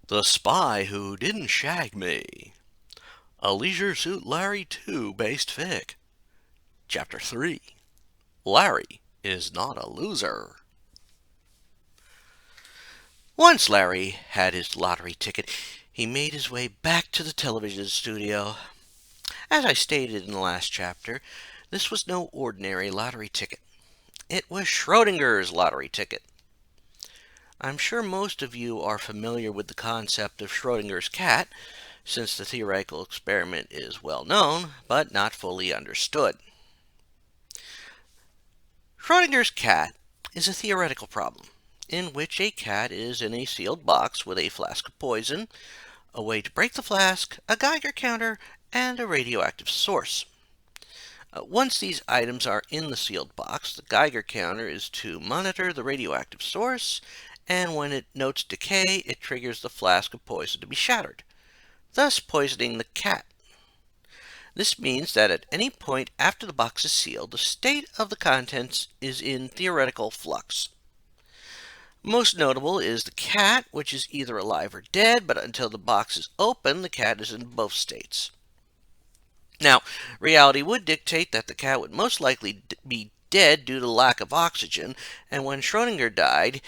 The Spy Who Didn't Shag Me. A Leisure Suit Larry 2 based fic. Chapter 3. Larry is not a loser. Once Larry had his lottery ticket, he made his way back to the television studio. As I stated in the last chapter, this was no ordinary lottery ticket. It was Schrodinger's lottery ticket. I'm sure most of you are familiar with the concept of Schrodinger's cat, since the theoretical experiment is well known, but not fully understood. Schrodinger's cat is a theoretical problem, in which a cat is in a sealed box with a flask of poison, a way to break the flask, a Geiger counter, and a radioactive source. Once these items are in the sealed box, the Geiger counter is to monitor the radioactive source, and when it notes decay, it triggers the flask of poison to be shattered, thus poisoning the cat. This means that at any point after the box is sealed, the state of the contents is in theoretical flux. Most notable is the cat, which is either alive or dead, but until the box is open, the cat is in both states. Now, reality would dictate that the cat would most likely be dead due to lack of oxygen, and when Schrödinger died,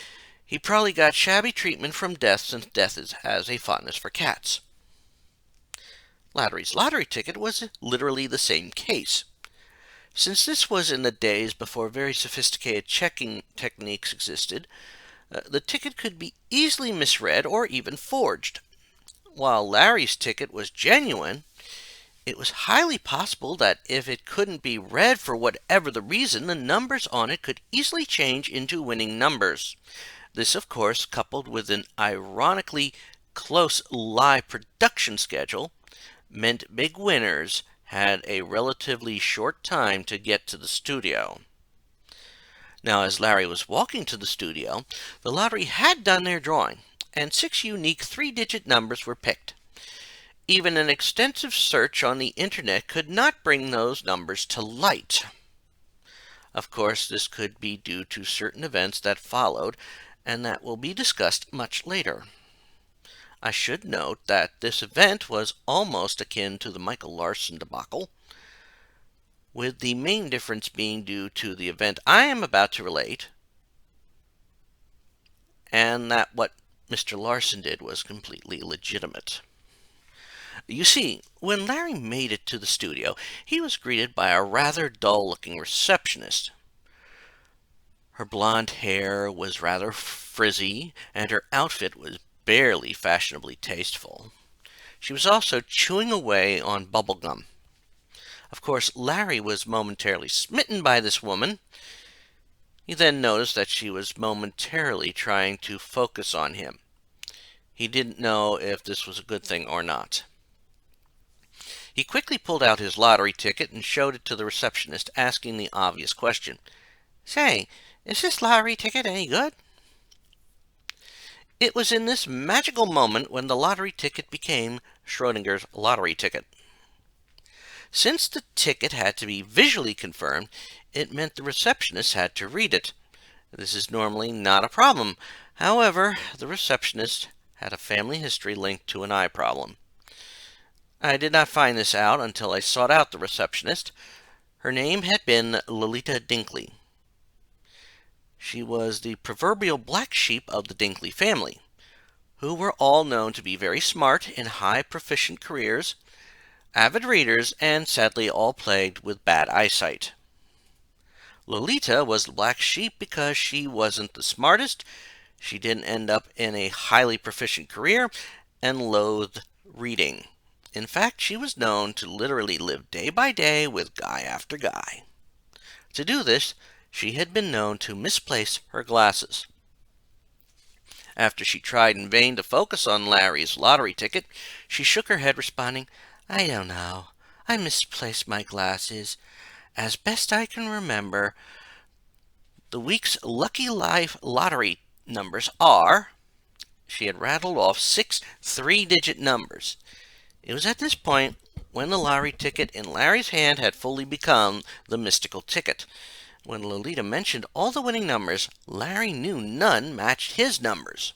he probably got shabby treatment from death, since death has a fondness for cats. Larry's lottery ticket was literally the same case. Since this was in the days before very sophisticated checking techniques existed, the ticket could be easily misread or even forged. While Larry's ticket was genuine, it was highly possible that if it couldn't be read for whatever the reason, the numbers on it could easily change into winning numbers. This, of course, coupled with an ironically close live production schedule, meant big winners had a relatively short time to get to the studio. Now, as Larry was walking to the studio, the lottery had done their drawing, and 6 unique 3-digit numbers were picked. Even an extensive search on the internet could not bring those numbers to light. Of course, this could be due to certain events that followed, and that will be discussed much later. I should note that this event was almost akin to the Michael Larson debacle, with the main difference being due to the event I am about to relate, and that what Mr. Larson did was completely legitimate. You see, when Larry made it to the studio, he was greeted by a rather dull-looking receptionist. Her blonde hair was rather frizzy, and her outfit was barely fashionably tasteful. She was also chewing away on bubble gum. Of course, Larry was momentarily smitten by this woman. He then noticed that she was momentarily trying to focus on him. He didn't know if this was a good thing or not. He quickly pulled out his lottery ticket and showed it to the receptionist, asking the obvious question. "Say, is this lottery ticket any good?" It was in this magical moment when the lottery ticket became Schrodinger's lottery ticket. Since the ticket had to be visually confirmed, it meant the receptionist had to read it. This is normally not a problem. However, the receptionist had a family history linked to an eye problem. I did not find this out until I sought out the receptionist. Her name had been Lolita Dinkley. She was the proverbial black sheep of the Dinkley family, who were all known to be very smart in high proficient careers, avid readers, and sadly all plagued with bad eyesight. Lolita was the black sheep because she wasn't the smartest, she didn't end up in a highly proficient career, and loathed reading. In fact, she was known to literally live day by day with guy after guy. To do this, she had been known to misplace her glasses. After she tried in vain to focus on Larry's lottery ticket, she shook her head, responding, "I don't know. I misplaced my glasses. As best I can remember, the week's lucky life lottery numbers are..." She had rattled off 6 3-digit numbers. It was at this point when the lottery ticket in Larry's hand had fully become the mystical ticket. When Lolita mentioned all the winning numbers, Larry knew none matched his numbers.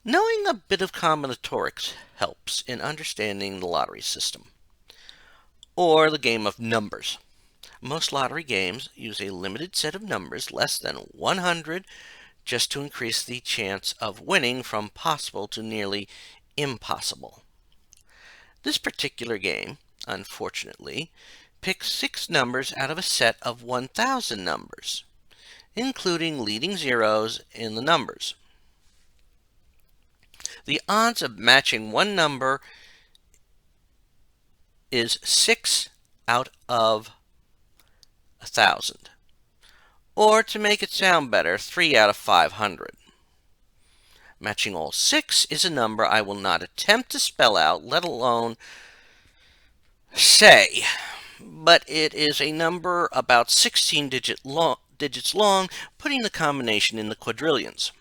Knowing a bit of combinatorics helps in understanding the lottery system, or the game of numbers. Most lottery games use a limited set of numbers, less than 100, just to increase the chance of winning from possible to nearly impossible. This particular game, unfortunately, picks 6 numbers out of a set of 1,000 numbers, including leading zeros in the numbers. The odds of matching one number is 6 out of 1,000. Or, to make it sound better, 3 out of 500. Matching all 6 is a number I will not attempt to spell out, let alone say, but it is a number about 16 digits long, putting the combination in the quadrillions.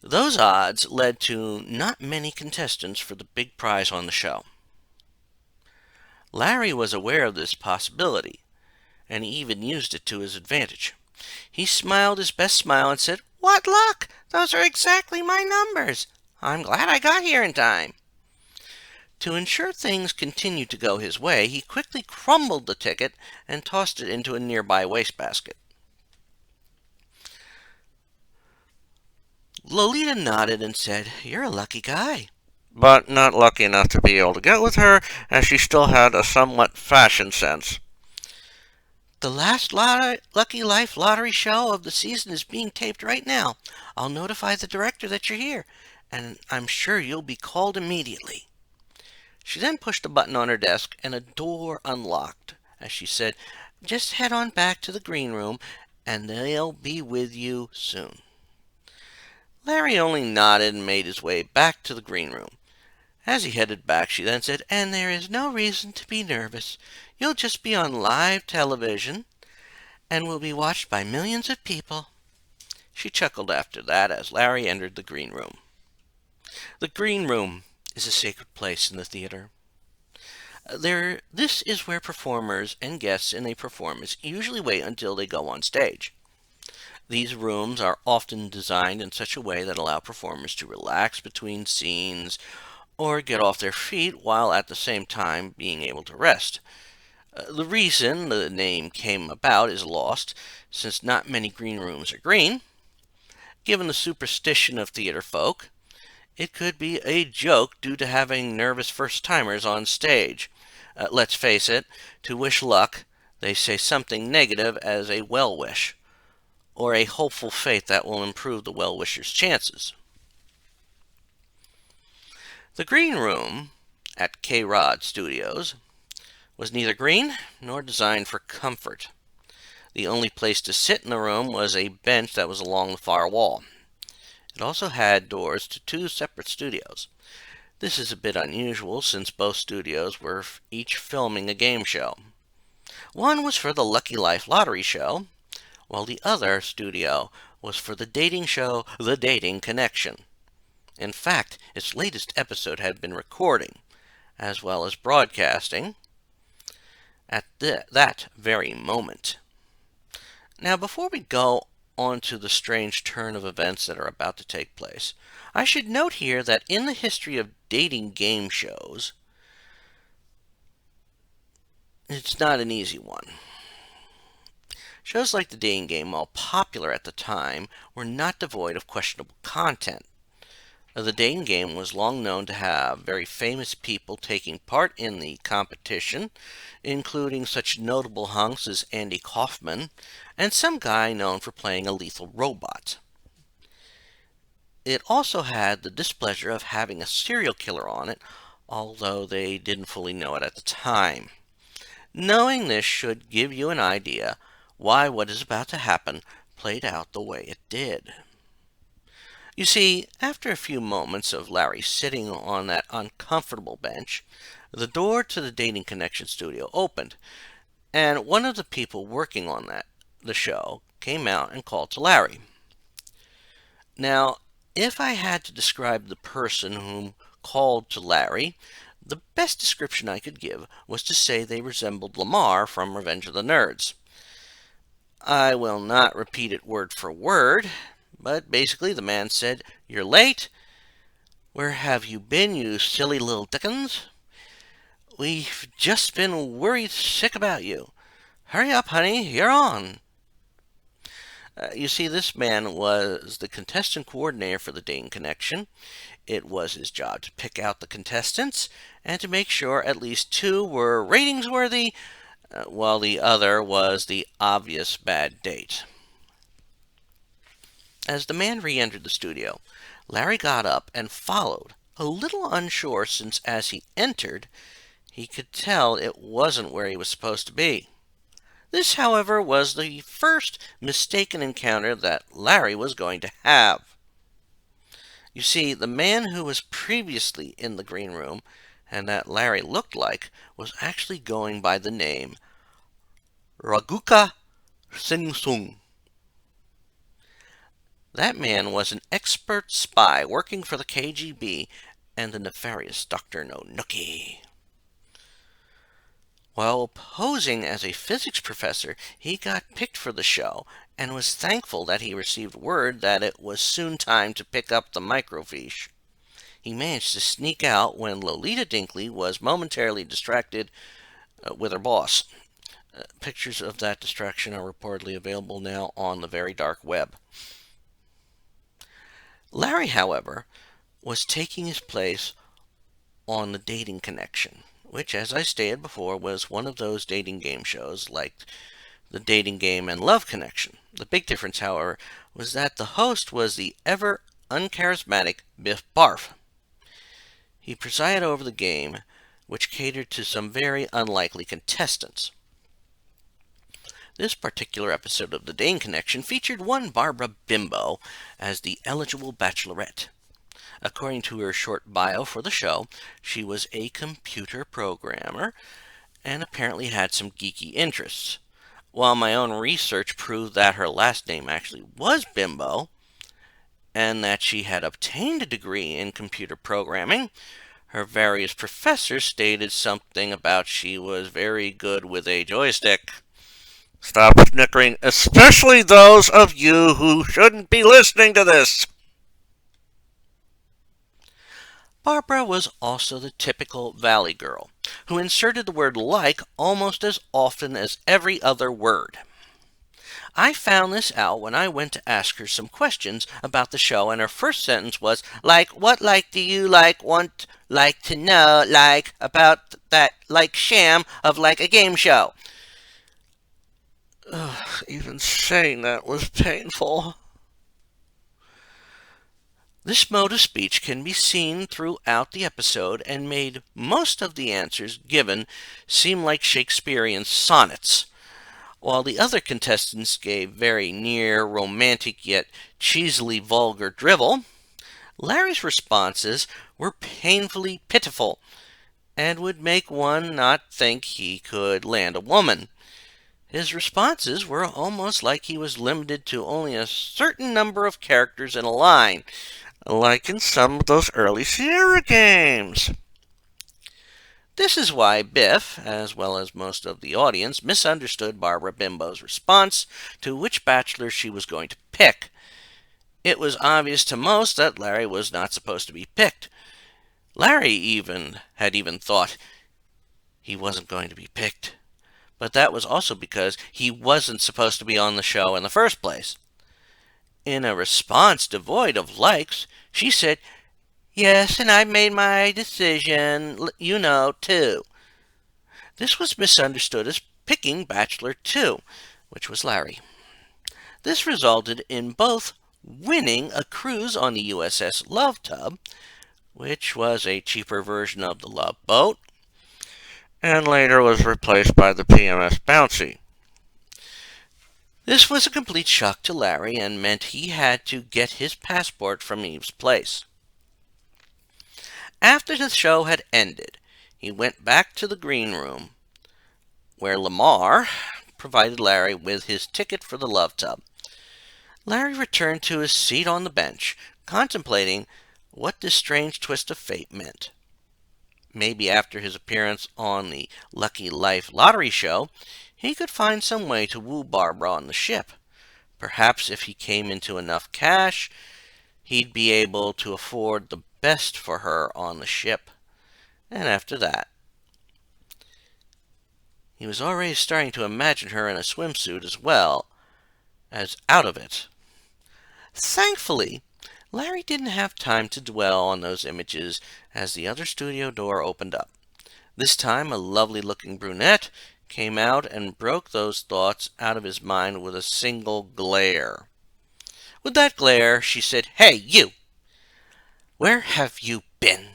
Those odds led to not many contestants for the big prize on the show. Larry was aware of this possibility, and he even used it to his advantage. He smiled his best smile and said, "What luck! Those are exactly my numbers. I'm glad I got here in time." To ensure things continued to go his way, he quickly crumbled the ticket and tossed it into a nearby wastebasket. Lolita nodded and said, "You're a lucky guy." But not lucky enough to be able to get with her, as she still had a somewhat fashion sense. "The last Lucky Life lottery show of the season is being taped right now. I'll notify the director that you're here, and I'm sure you'll be called immediately." She then pushed a button on her desk, and a door unlocked as she said, "Just head on back to the green room, and they'll be with you soon." Larry only nodded and made his way back to the green room. As he headed back, she then said, "And there is no reason to be nervous. You'll just be on live television, and will be watched by millions of people." She chuckled after that as Larry entered the green room. The green room is a sacred place in the theater. This is where performers and guests in a performance usually wait until they go on stage. These rooms are often designed in such a way that allow performers to relax between scenes or get off their feet while at the same time being able to rest. The reason the name came about is lost, since not many green rooms are green. Given the superstition of theater folk, it could be a joke due to having nervous first-timers on stage. Let's face it, to wish luck, they say something negative as a well-wish, or a hopeful fate that will improve the well-wisher's chances. The green room at K-Rod Studios was neither green nor designed for comfort. The only place to sit in the room was a bench that was along the far wall. It also had doors to 2 separate studios. This is a bit unusual since both studios were each filming a game show. One was for the Lucky Life lottery show, while the other studio was for the dating show The Dating Connection. In fact, its latest episode had been recording, as well as broadcasting, at that very moment. Now, before we go on to the strange turn of events that are about to take place, I should note here that in the history of dating game shows, it's not an easy one. Shows like The Dating Game, while popular at the time, were not devoid of questionable content. The Dating Game was long known to have very famous people taking part in the competition, including such notable hunks as Andy Kaufman and some guy known for playing a lethal robot. It also had the displeasure of having a serial killer on it, although they didn't fully know it at the time. Knowing this should give you an idea why what is about to happen played out the way it did. You see, after a few moments of Larry sitting on that uncomfortable bench, the door to the Dating Connection studio opened, and one of the people working on the show came out and called to Larry. Now, if I had to describe the person whom called to Larry, the best description I could give was to say they resembled Lamar from Revenge of the Nerds. I will not repeat it word for word, But basically, the man said, "You're late. Where have you been, you silly little dickens? We've just been worried sick about you. Hurry up, honey, you're on." You see, this man was the contestant coordinator for the Dane Connection. It was his job to pick out the contestants and to make sure at least two were ratings worthy, while the other was the obvious bad date. As the man re entered the studio, Larry got up and followed, a little unsure since as he entered, he could tell it wasn't where he was supposed to be. This, however, was the first mistaken encounter that Larry was going to have. You see, the man who was previously in the green room and that Larry looked like was actually going by the name Raguka Sing Sung. That man was an expert spy working for the KGB and the nefarious Dr. Nonookie. While posing as a physics professor, he got picked for the show and was thankful that he received word that it was soon time to pick up the microfiche. He managed to sneak out when Lolita Dinkley was momentarily distracted with her boss. Pictures of that distraction are reportedly available now on the very dark web. Larry, however, was taking his place on the Dating Connection, which, as I stated before, was one of those dating game shows like the Dating Game and Love Connection. The big difference, however, was that the host was the ever uncharismatic Biff Barf. He presided over the game, which catered to some very unlikely contestants. This particular episode of the Dane Connection featured one Barbara Bimbo as the eligible bachelorette. According to her short bio for the show, she was a computer programmer and apparently had some geeky interests. While my own research proved that her last name actually was Bimbo, and that she had obtained a degree in computer programming, her various professors stated something about she was very good with a joystick. Stop snickering, especially those of you who shouldn't be listening to this. Barbara was also the typical Valley girl, who inserted the word like almost as often as every other word. I found this out when I went to ask her some questions about the show, and her first sentence was, "Like, what like do you want to know, about that sham of a game show?" Ugh, even saying that was painful. This mode of speech can be seen throughout the episode and made most of the answers given seem like Shakespearean sonnets. While the other contestants gave very near romantic yet cheesily vulgar drivel, Larry's responses were painfully pitiful and would make one not think he could land a woman. His responses were almost like he was limited to only a certain number of characters in a line, like in some of those early Sierra games. This is why Biff, as well as most of the audience, misunderstood Barbara Bimbo's response to which bachelor she was going to pick. It was obvious to most that Larry was not supposed to be picked. Larry had even thought he wasn't going to be picked. But that was also because he wasn't supposed to be on the show in the first place. In a response devoid of likes, she said, "Yes, and I've made my decision, too." This was misunderstood as picking Bachelor 2, which was Larry. This resulted in both winning a cruise on the USS Love Tub, which was a cheaper version of the Love Boat, and later was replaced by the PMS Bouncy. This was a complete shock to Larry and meant he had to get his passport from Eve's place. After the show had ended, he went back to the green room, where Lamar provided Larry with his ticket for the Love Tub. Larry returned to his seat on the bench, contemplating what this strange twist of fate meant. Maybe after his appearance on the Lucky Life lottery show, he could find some way to woo Barbara on the ship. Perhaps if he came into enough cash, he'd be able to afford the best for her on the ship. And after that, he was already starting to imagine her in a swimsuit as well as out of it. Thankfully, Larry didn't have time to dwell on those images as the other studio door opened up. This time, a lovely-looking brunette came out and broke those thoughts out of his mind with a single glare. With that glare, she said, "Hey, you! Where have you been?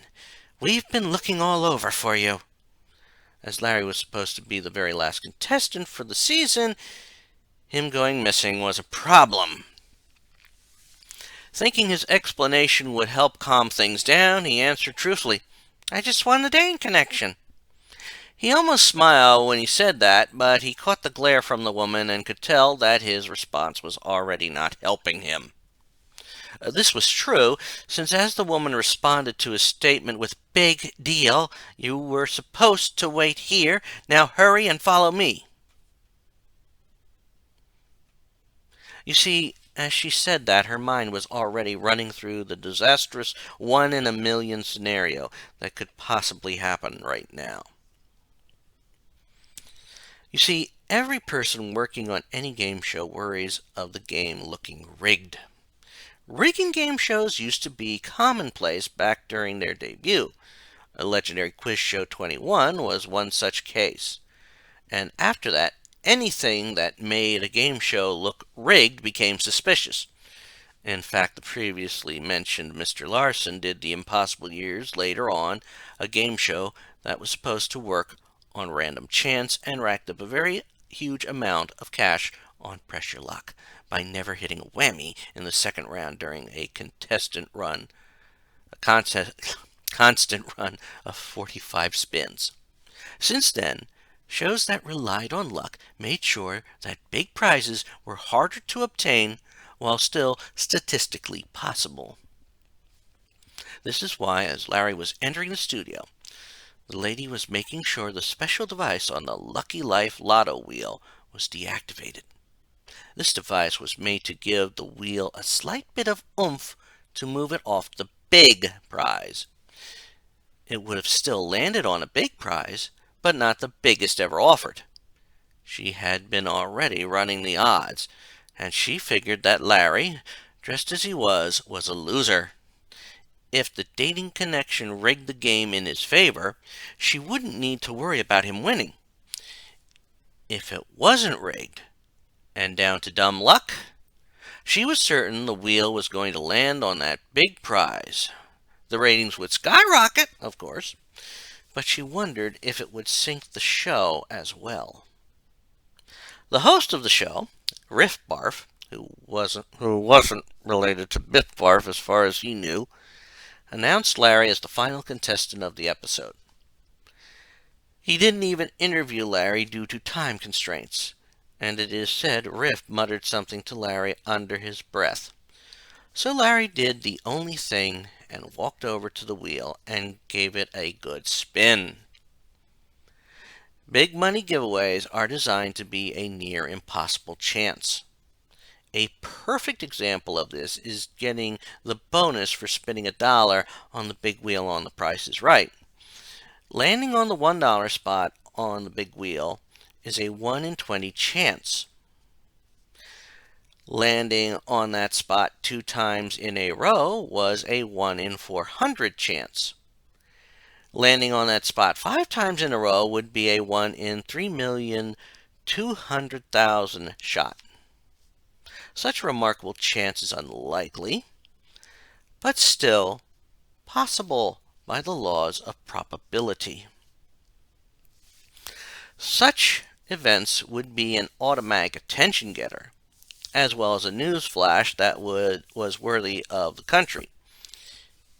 We've been looking all over for you." As Larry was supposed to be the very last contestant for the season, him going missing was a problem. Thinking his explanation would help calm things down, he answered truthfully, "I just won the Dane connection." He almost smiled when he said that, but he caught the glare from the woman and could tell that his response was already not helping him. This was true, since as the woman responded to his statement with, "Big deal, you were supposed to wait here, now hurry and follow me." You see, as she said that, her mind was already running through the disastrous one-in-a-million scenario that could possibly happen right now. You see, every person working on any game show worries of the game looking rigged. Rigging game shows used to be commonplace back during their debut. A legendary Quiz Show 21 was one such case. And after that, anything that made a game show look rigged became suspicious. In fact, the previously mentioned Mr. Larson did The Impossible Years later on, a game show that was supposed to work on random chance and racked up a very huge amount of cash on pressure luck by never hitting a whammy in the second round during a constant run of 45 spins. Since then, shows that relied on luck made sure that big prizes were harder to obtain while still statistically possible. This is why, as Larry was entering the studio, the lady was making sure the special device on the Lucky Life Lotto wheel was deactivated. This device was made to give the wheel a slight bit of oomph to move it off the big prize. It would have still landed on a big prize, but not the biggest ever offered. She had been already running the odds, and she figured that Larry, dressed as he was a loser. If the dating connection rigged the game in his favor, she wouldn't need to worry about him winning. If it wasn't rigged, and down to dumb luck, she was certain the wheel was going to land on that big prize. The ratings would skyrocket, of course, but she wondered if it would sink the show as well. The host of the show, Riff Barf, who wasn't related to Biff Barf as far as he knew, announced Larry as the final contestant of the episode. He didn't even interview Larry due to time constraints, and it is said Riff muttered something to Larry under his breath. So Larry did the only thing and walked over to the wheel and gave it a good spin. Big money giveaways are designed to be a near impossible chance. A perfect example of this is getting the bonus for spinning $1 on the big wheel on The Price is Right. Landing on the $1 spot on the big wheel is a 1 in 20 chance. Landing on that spot 2 times in a row was a 1 in 400 chance. Landing on that spot 5 times in a row would be a 1 in 3,200,000 shot. Such a remarkable chance is unlikely, but still possible by the laws of probability. Such events would be an automatic attention getter, as well as a news flash that was worthy of the country.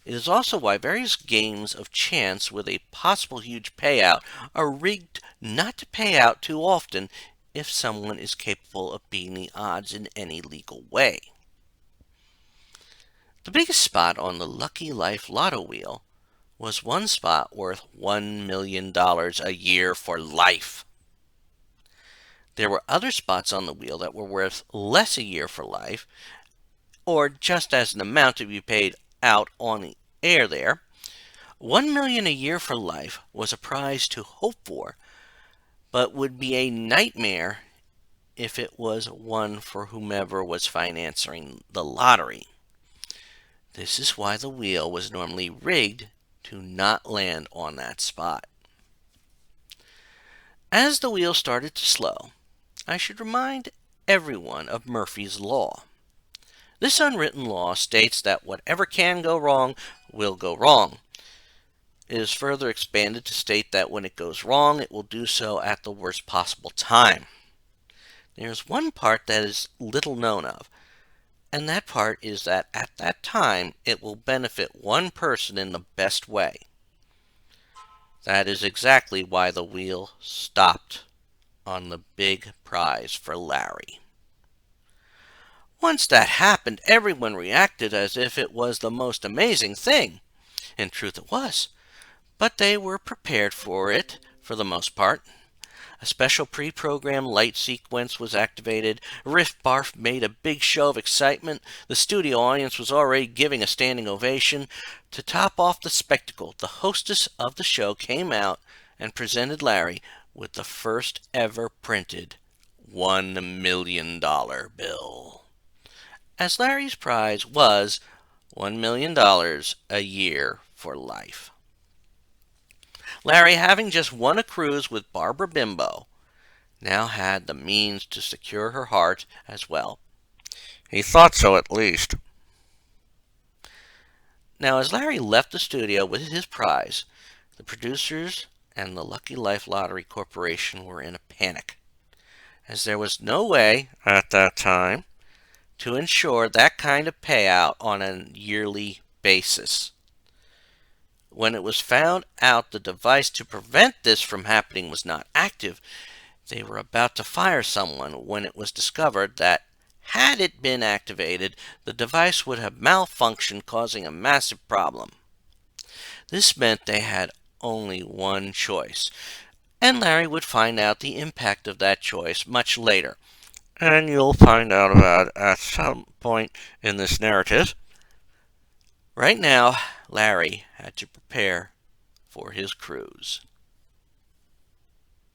It is also why various games of chance with a possible huge payout are rigged not to pay out too often if someone is capable of beating the odds in any legal way. The biggest spot on the Lucky Life Lotto wheel was one spot worth $1 million a year for life. There were other spots on the wheel that were worth less a year for life, or just as an amount to be paid out on the air there. 1 million a year for life was a prize to hope for, but would be a nightmare if it was one for whomever was financing the lottery. This is why the wheel was normally rigged to not land on that spot. As the wheel started to slow, I should remind everyone of Murphy's Law. This unwritten law states that whatever can go wrong will go wrong. It is further expanded to state that when it goes wrong, it will do so at the worst possible time. There's one part that is little known of, and that part is that at that time it will benefit one person in the best way. That is exactly why the wheel stopped on the big prize for Larry. Once that happened, everyone reacted as if it was the most amazing thing. In truth, it was, but they were prepared for it for the most part. A special pre-programmed light sequence was activated. Riff Barf made a big show of excitement. The studio audience was already giving a standing ovation. To top off the spectacle, the hostess of the show came out and presented Larry with the first ever printed $1 million bill. As Larry's prize was $1 million a year for life. Larry, having just won a cruise with Barbara Bimbo, now had the means to secure her heart as well. He thought so, at least. Now, as Larry left the studio with his prize, the producers and the Lucky Life Lottery Corporation were in a panic, as there was no way, at that time, to ensure that kind of payout on a yearly basis. When it was found out the device to prevent this from happening was not active, they were about to fire someone when it was discovered that, had it been activated, the device would have malfunctioned, causing a massive problem. This meant they had only one choice, and Larry would find out the impact of that choice much later. And you'll find out about it at some point in this narrative. Right now, Larry had to prepare for his cruise.